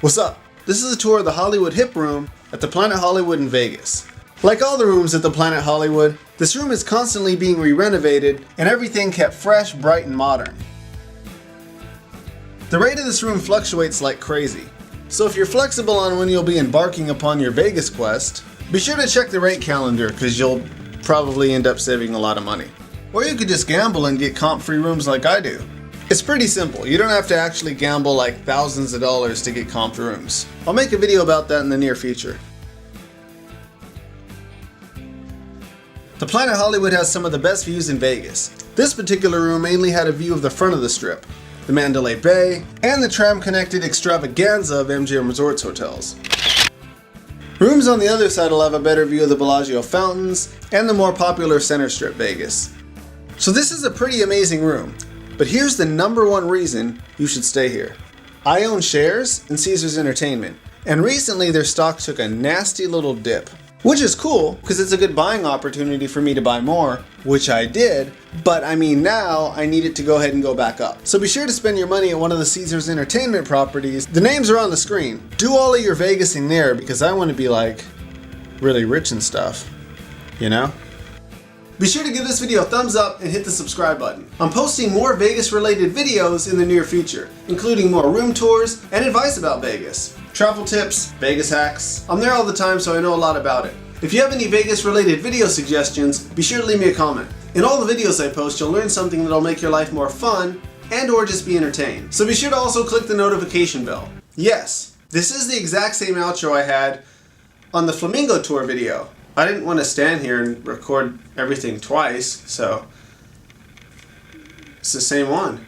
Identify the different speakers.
Speaker 1: What's up? This is a tour of the Hollywood Hip Room at the Planet Hollywood in Vegas. Like all the rooms at the Planet Hollywood, this room is constantly being re-renovated and everything kept fresh, bright, and modern. The rate of this room fluctuates like crazy, so if you're flexible on when you'll be embarking upon your Vegas quest, be sure to check the rate calendar because you'll probably end up saving a lot of money. Or you could just gamble and get comp-free rooms like I do. It's pretty simple. You don't have to actually gamble like thousands of dollars to get comped rooms. I'll make a video about that in the near future. The Planet Hollywood has some of the best views in Vegas. This particular room mainly had a view of the front of the Strip, the Mandalay Bay, and the tram-connected extravaganza of MGM Resorts hotels. Rooms on the other side will have a better view of the Bellagio fountains and the more popular Center Strip Vegas. So this is a pretty amazing room. But here's the #1 reason you should stay here. I own shares in Caesars Entertainment, and recently their stock took a nasty little dip. Which is cool, because it's a good buying opportunity for me to buy more, which I did, but I mean now I need it to go ahead and go back up. So be sure to spend your money at one of the Caesars Entertainment properties. The names are on the screen. Do all of your Vegasing there, because I want to be like, really rich and stuff, you know? Be sure to give this video a thumbs up and hit the subscribe button. I'm posting more Vegas related videos in the near future, including more room tours and advice about Vegas. Travel tips, Vegas hacks. I'm there all the time so I know a lot about it. If you have any Vegas related video suggestions, be sure to leave me a comment. In all the videos I post, you'll learn something that'll make your life more fun and or just be entertained. So be sure to also click the notification bell. Yes, this is the exact same outro I had on the Flamingo Tour video. I didn't want to stand here and record everything twice, so it's the same one.